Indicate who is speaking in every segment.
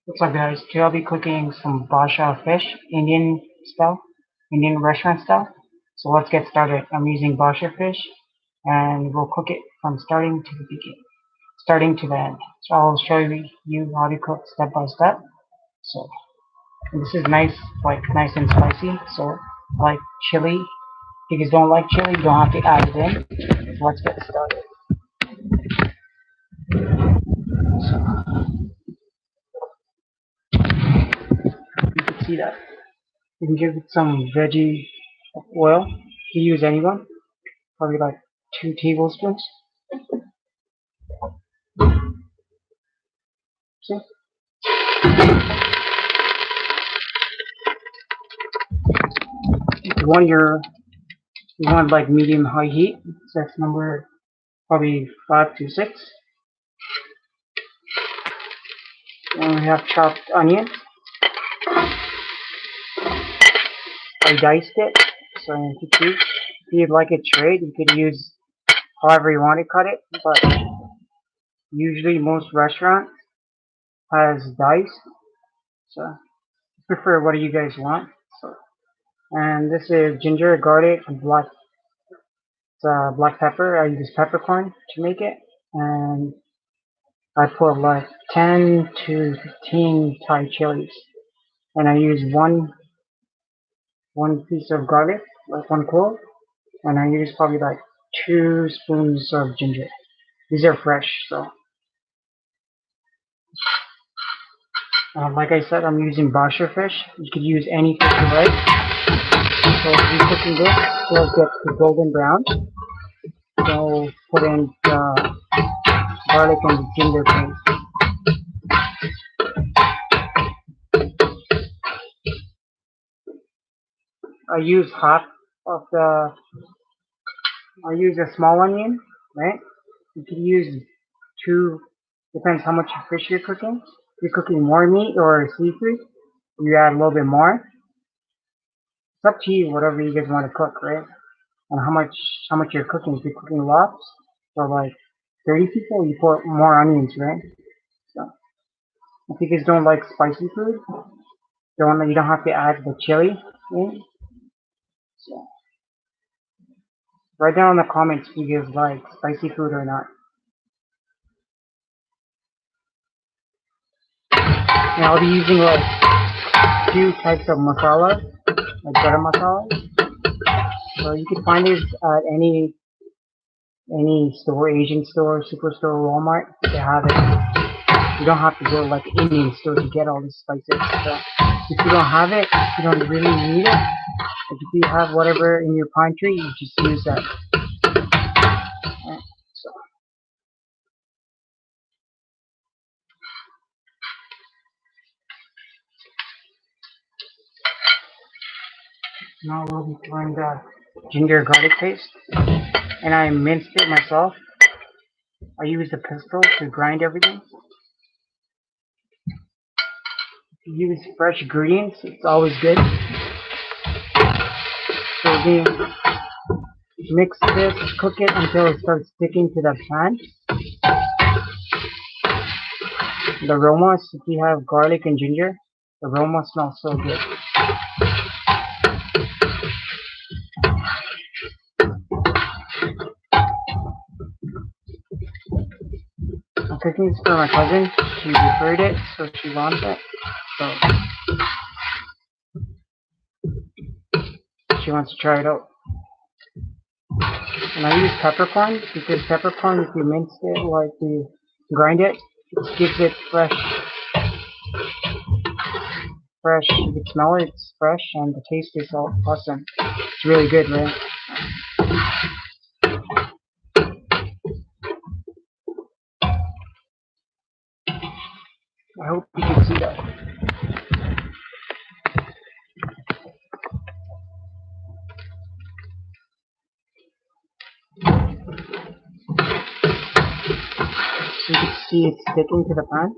Speaker 1: What's up, guys? Today I'll be cooking some Basa fish, Indian style, Indian restaurant style. So let's get started. I'm using Basa fish, and we'll cook it from starting to the end. So I'll show you how to cook step by step. So this is nice, nice and spicy. So I like chili. If you guys don't like chili, you don't have to add it in. So let's get started. So you can see that. You can give it some veggie oil. You use anyone. Probably like 2 tablespoons. See? You want like medium high heat. So that's number probably 5 to 6. And we have chopped onion. I diced it. So you can see. If you'd like it straight, you could use however you want to cut it. But usually most restaurants has diced. So prefer what do you guys want. So and this is ginger, garlic, and black pepper. I use peppercorn to make it. And I put like 10 to 15 Thai chilies, and I use one piece of garlic, like one clove, and I use probably like 2 spoons of ginger. These are fresh, so like I said, I'm using Bosher fish. You could use any fish you like. So if you're cooking this till it gets to golden brown, so put in the garlic and ginger paste. I use half of the I use a small onion, right? You can use 2, depends how much fish you're cooking. If you're cooking more meat or seafood, you add a little bit more. It's up to you, whatever you guys want to cook, right? And how much you're cooking. If you're cooking lots for like 30 people, you put more onions, right? So if you guys don't like spicy food, you don't have to add the chili in. So write down in the comments if you guys like spicy food or not. And I'll be using like 2 types of masala, like garam masala. So you can find it at any store, Asian store, superstore, Walmart. They have it. You don't have to go like Indian store to get all these spices. So if you don't have it, you don't really need it. Like if you have whatever in your pantry, you just use that. Right, so now we'll be throwing the ginger garlic paste, and I minced it myself. I used a pistol to grind everything. If you use fresh ingredients, it's always good. So we mix this, cook it until it starts sticking to the pan. The aroma, if you have garlic and ginger, the aroma smells so good. I'm cooking this for my cousin. She preferred it, so she wants it. So she wants to try it out. And I use peppercorn because peppercorn, if you mince it, like you grind it, it gives it fresh. You can smell it, it's fresh, and the taste is awesome. It's really good, right? I hope you can see that. So you can see it's sticking to the pan.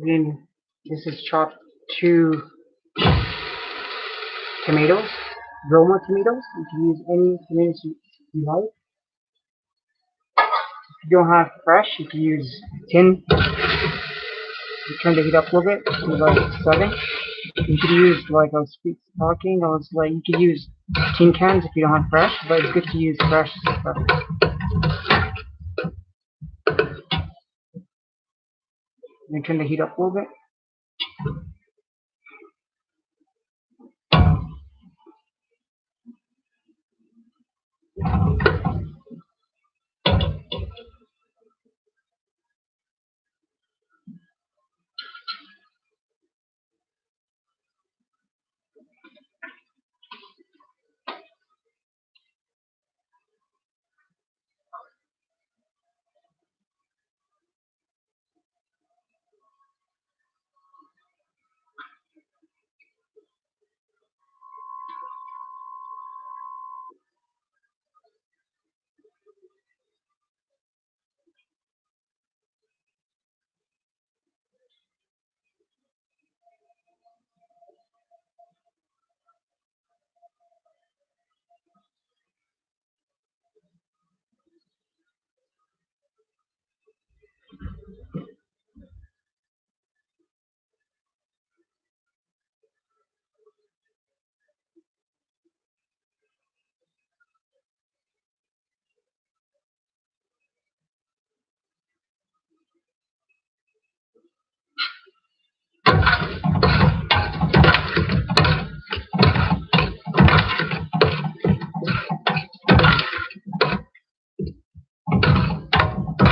Speaker 1: Then this is chopped 2 tomatoes, Roma tomatoes. You can use any tomatoes you like. you don't have fresh, you can use tin. You turn the heat up a little bit to like 7. You could use, like I was talking, I was like, you could use tin cans if you don't have fresh, but it's good to use fresh stuff. You turn the heat up a little bit.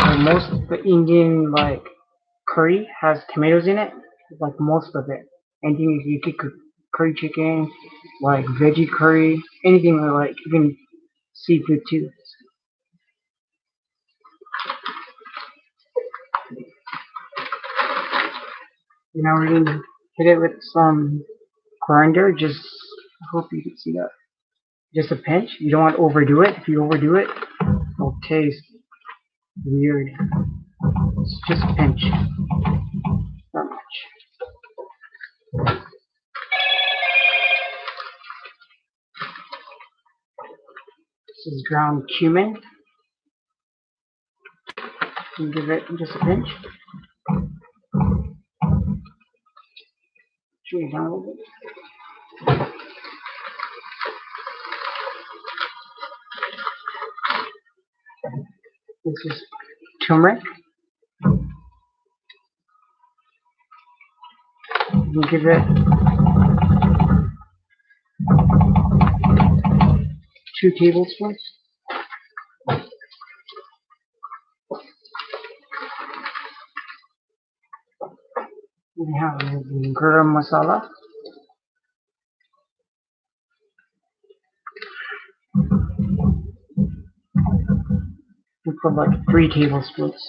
Speaker 1: And most of the Indian like curry has tomatoes in it, like most of it. Anything you could cook, curry chicken, like veggie curry, anything like even seafood too. You know, we're gonna hit it with some coriander. Just I hope you can see that. Just a pinch. You don't want to overdo it. If you overdo it, it'll taste weird. It's just a pinch, not much. This is ground cumin. You give it just a pinch. Chew it down a little bit. This is turmeric. You give it 2 tablespoons. We have garam masala. We put like 3 tablespoons.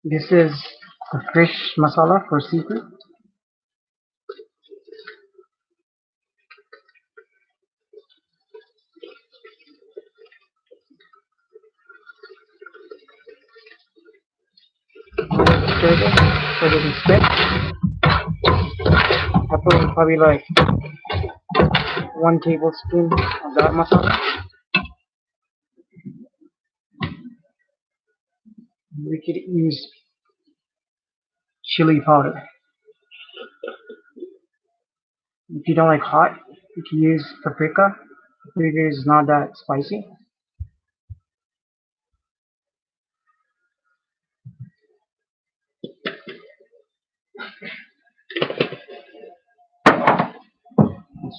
Speaker 1: This is the fish masala for seafood. Stir it so it doesn't stick. I put probably like 1 tablespoon of that masala. We could use chili powder. If you don't like hot, you can use paprika. Paprika is not that spicy.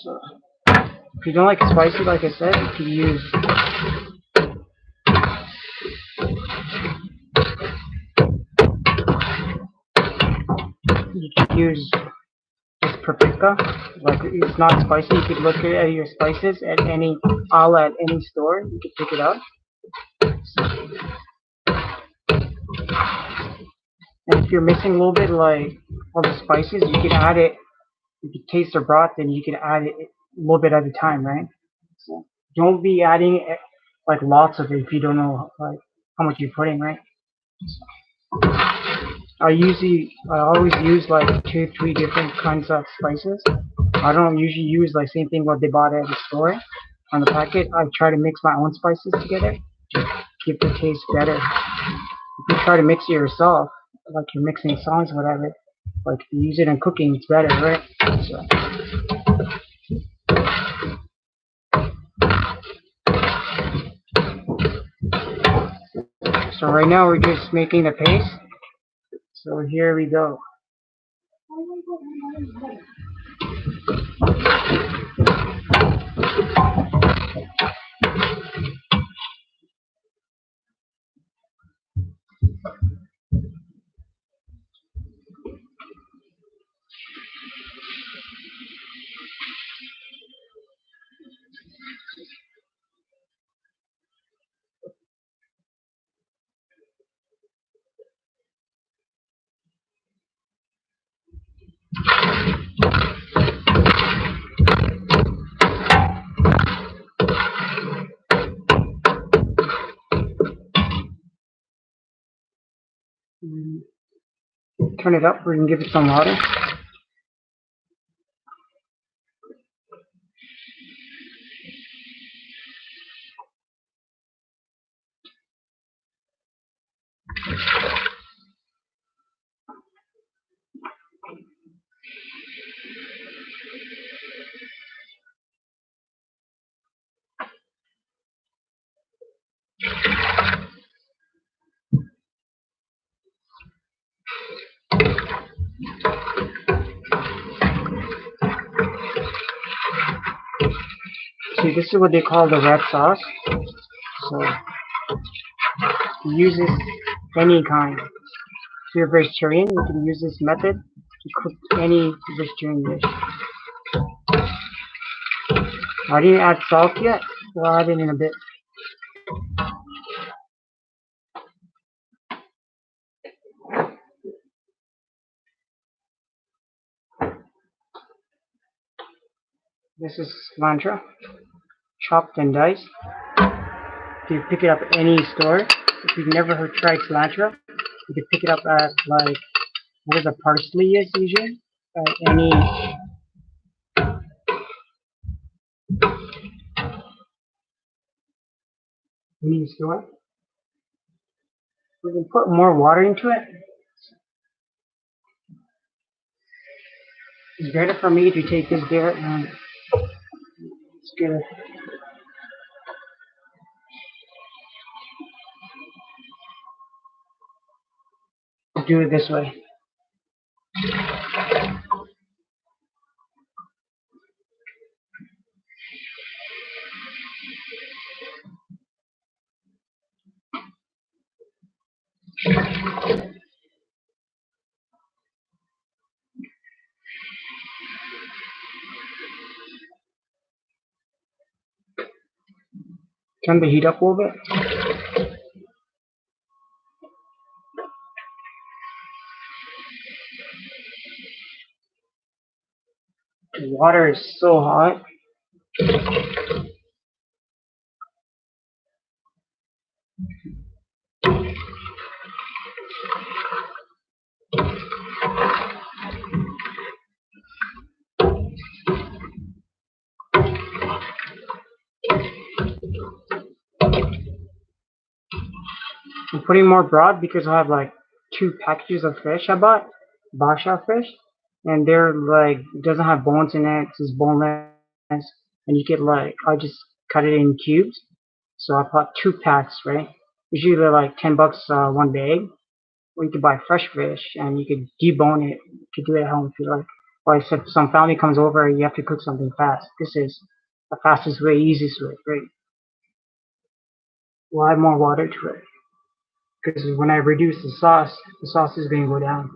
Speaker 1: So, if you don't like spicy, like I said, you could use just paprika. Like it's not spicy. You could look at your spices at any aisle at any store. You could pick it up. And if you're missing a little bit like all the spices, you can add it. You can taste the broth, and you can add it a little bit at a time, right? So don't be adding like lots of it if you don't know like how much you're putting, right? I always use like 2, 3 different kinds of spices. I don't usually use like same thing what they bought at the store on the packet. I try to mix my own spices together, keep the taste better. If you try to mix it yourself, like you're mixing songs, whatever, like if you use it in cooking, it's better, right? So right now we're just making the paste. So here we go. Turn it up. We can give it some water. See, this is what they call the red sauce. So you use this any kind. If you're vegetarian, you can use this method to cook any vegetarian dish. I didn't add salt yet. We'll add it in a bit. This is cilantro, chopped and diced. If you pick it up at any store, if you've never tried cilantro, you can pick it up at like what is a parsley is usually at any store. We can put more water into it. It's better for me to take this there and it's good. Do it this way. Turn the heat up a little bit. The water is so hot. I'm putting more broth because I have like 2 packages of fish I bought, Basa fish, and they're like doesn't have bones in it. It's just boneless, and you get like I just cut it in cubes. So I bought 2 packs, right? Usually they're like $10 one bag. Or you could buy fresh fish and you could debone it. You could do it at home if you like. Or if some family comes over, you have to cook something fast. This is the fastest way, easiest way, right? We'll add more water to it because when I reduce the sauce is going to go down.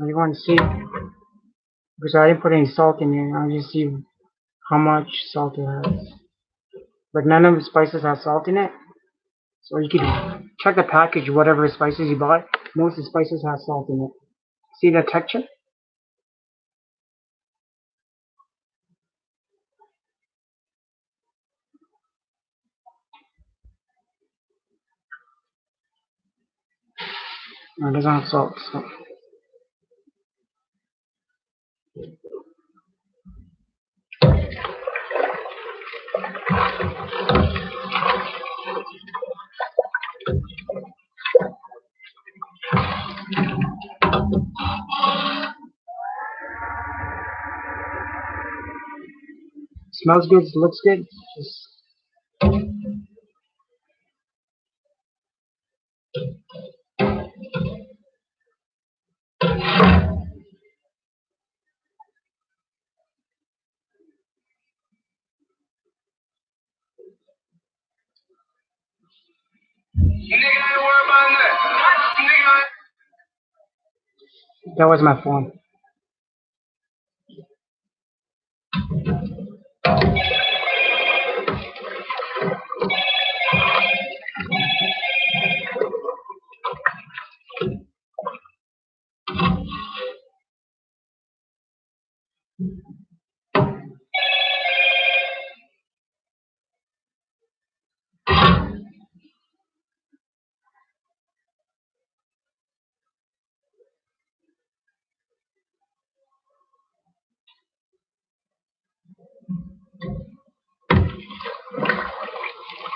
Speaker 1: I just want to see because I didn't put any salt in here. I just see how much salt it has. But none of the spices have salt in it. So you can check the package, whatever spices you buy. Most of the spices have salt in it. See the texture? No, it doesn't have salt. So. Smells good, looks good. Just that was my phone.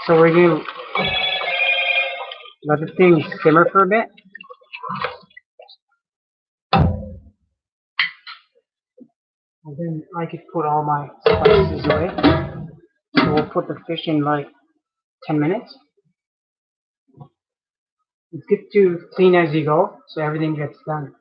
Speaker 1: So we're gonna let the thing simmer for a bit. And then I could put all my spices away. So we'll put the fish in like 10 minutes. It's good to clean as you go so everything gets done.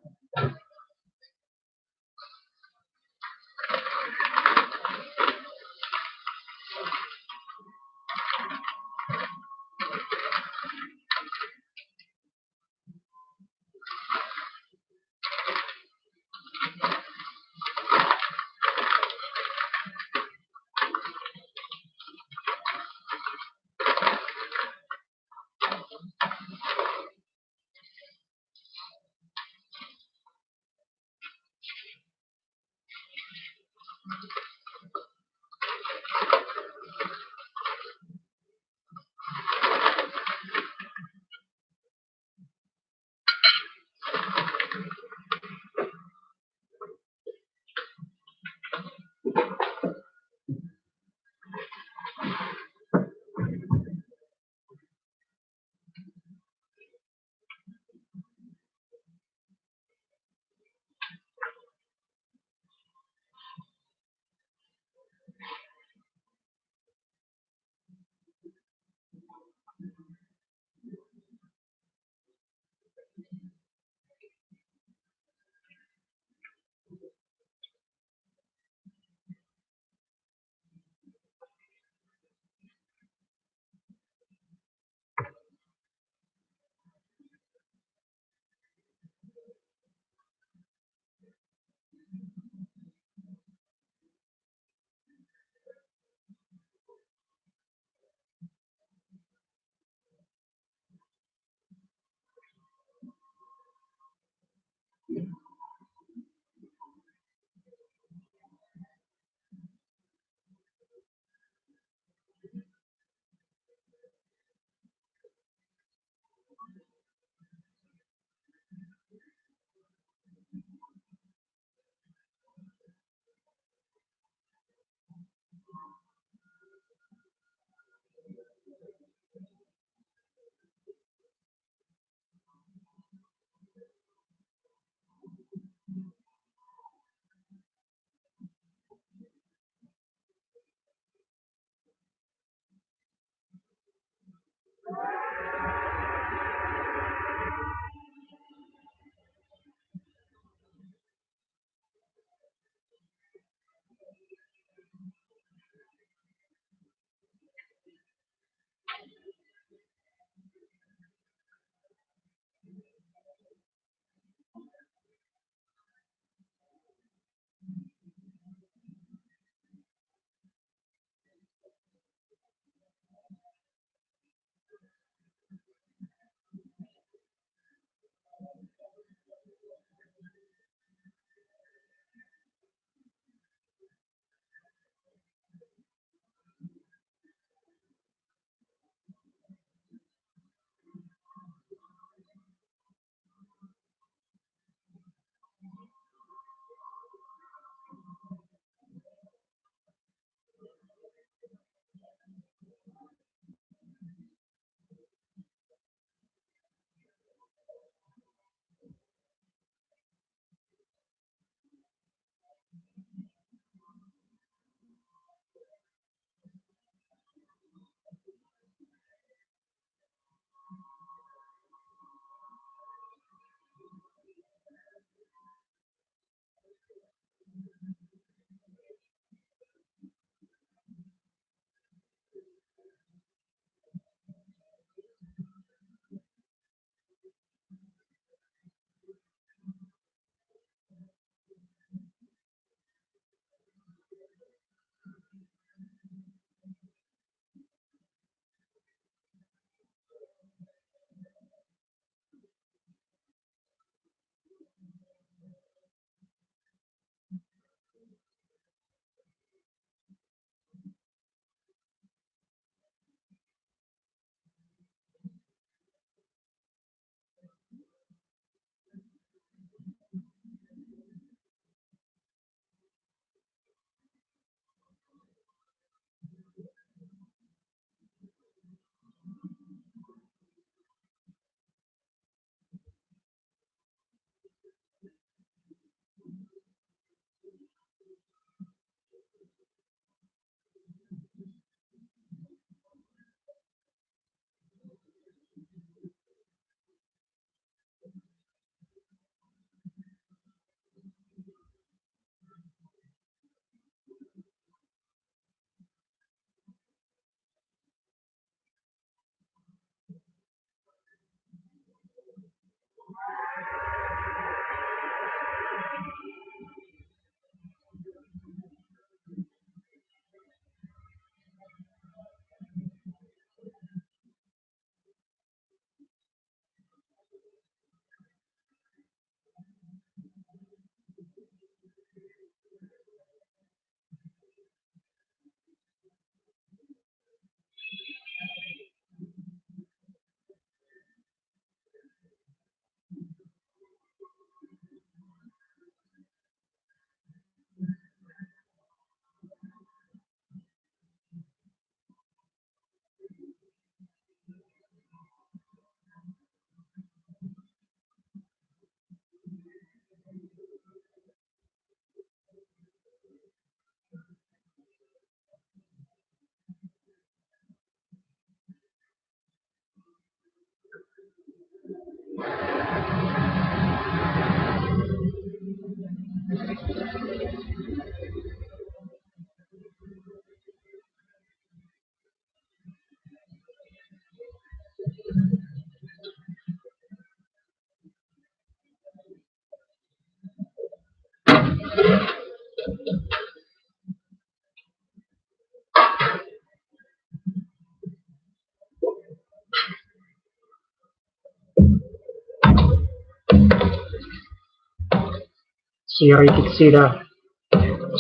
Speaker 1: So here you can see the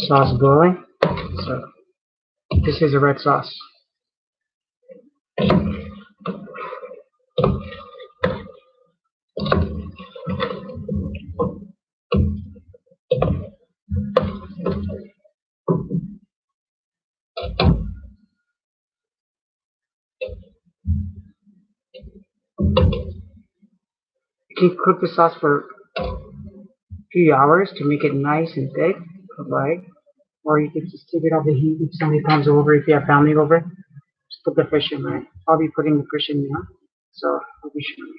Speaker 1: sauce boiling. So this is a red sauce. You can cook the sauce for a few hours to make it nice and thick, right? Or you can just take it off the heat if somebody comes over, if you have family over. Just put the fish in, right? I'll be putting the fish in now. So I'll be showing you.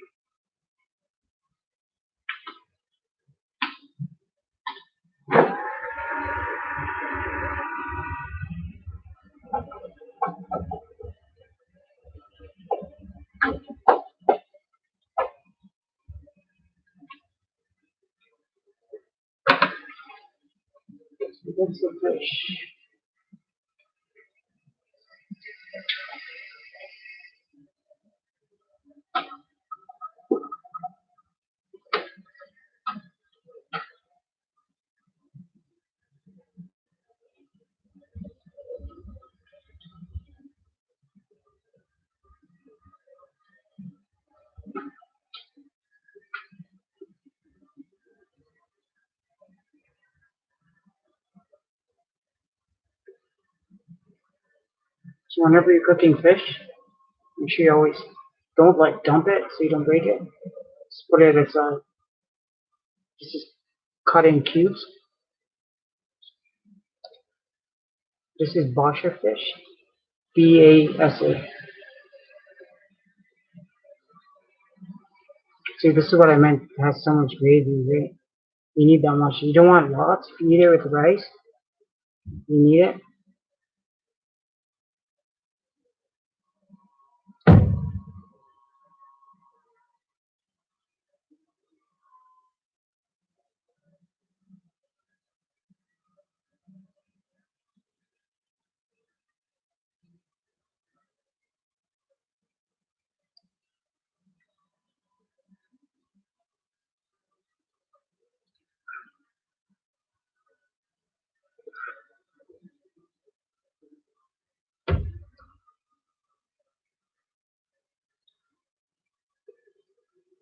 Speaker 1: So that's the fish. So whenever you're cooking fish, make sure you always don't like dump it so you don't break it. Just put it aside. Just cut in cubes. This is Basa fish. Basa. See, this is what I meant. It has so much gravy, right? You need that much. You don't want lots. If you eat it with rice, you need it.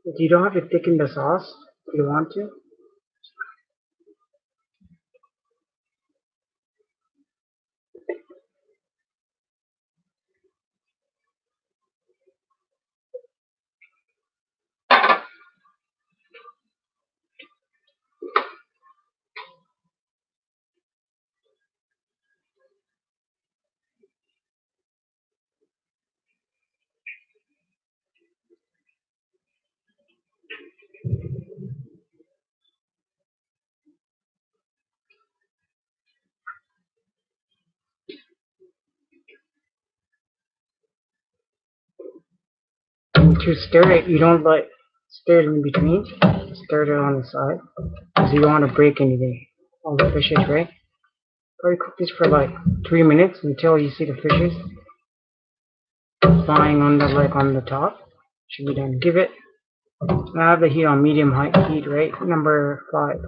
Speaker 1: But you don't have to thicken the sauce if you want to. And to stir it, you don't like stir it in between. Stir it on the side. Because you don't want to break anything. All the fishes, right? Probably cook this for like 3 minutes until you see the fishes flying on the top. Should be done. Give it. I have the heat on medium high heat, right? Number 5.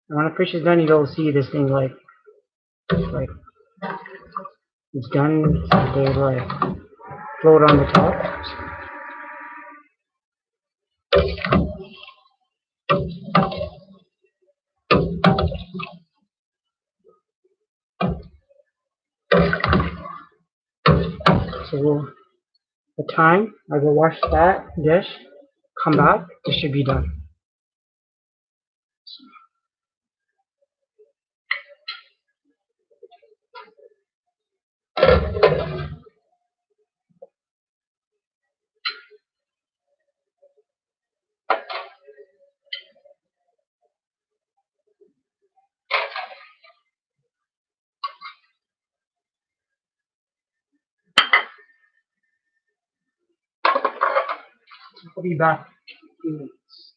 Speaker 1: And when the fish is done, you'll see this thing like it's done. They like float on the top. So the time I will wash that dish, come back, it should be done. I'll be back in a few minutes.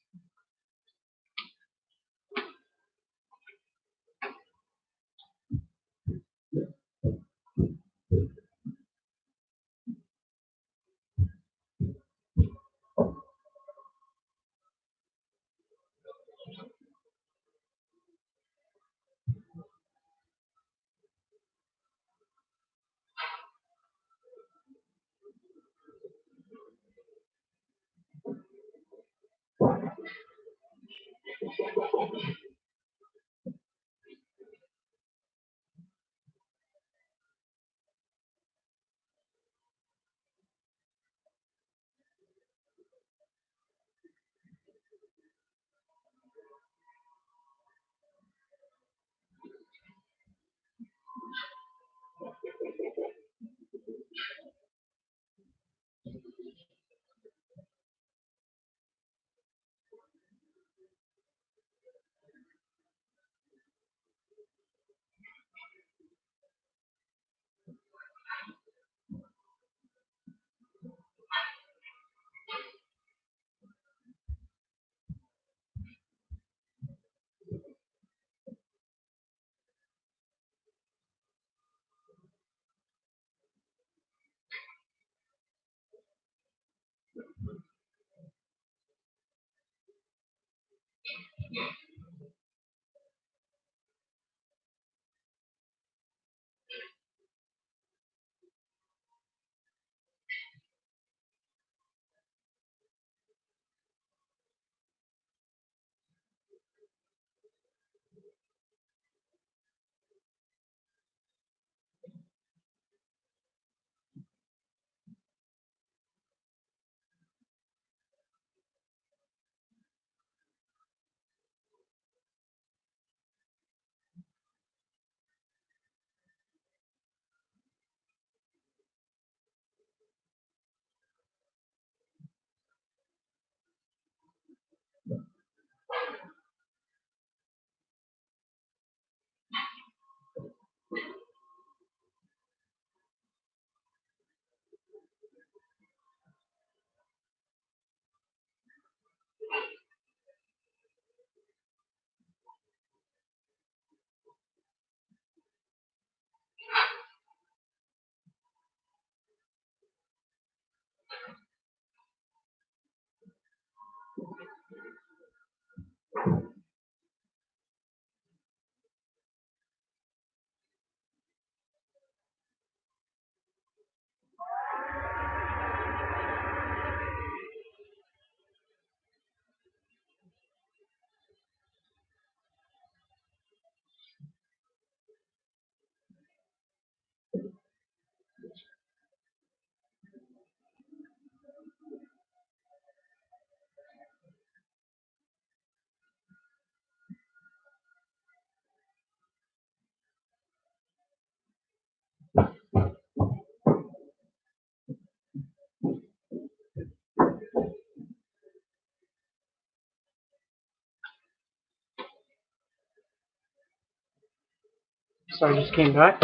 Speaker 1: So I just came back.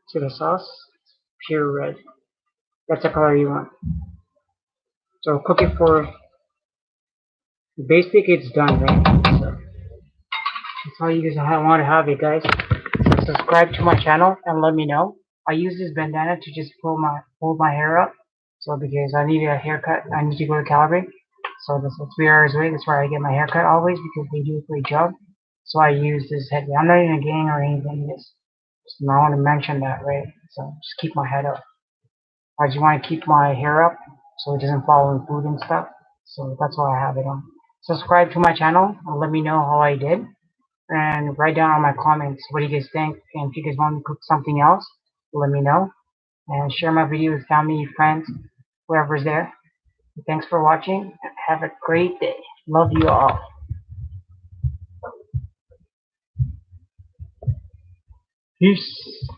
Speaker 1: See the sauce? Pure red. That's the color you want. So cook it for basic. It's done, right? So that's all you guys want to have it, guys. So subscribe to my channel and let me know. I use this bandana to just hold my hair up. So because I need a haircut, I need to go to Calgary. So this is 3 hours away. That's where I get my haircut always because they do a great job. So I use this headband. I'm not in a gang or anything. Just I want to mention that, right? So just keep my head up. I just want to keep my hair up so it doesn't fall in food and stuff. So that's why I have it on. Subscribe to my channel and let me know how I did. And write down on my comments what do you guys think. And if you guys want me to cook something else, let me know. And share my video with family, friends, whoever's there. Thanks for watching. Have a great day. Love you all. Peace.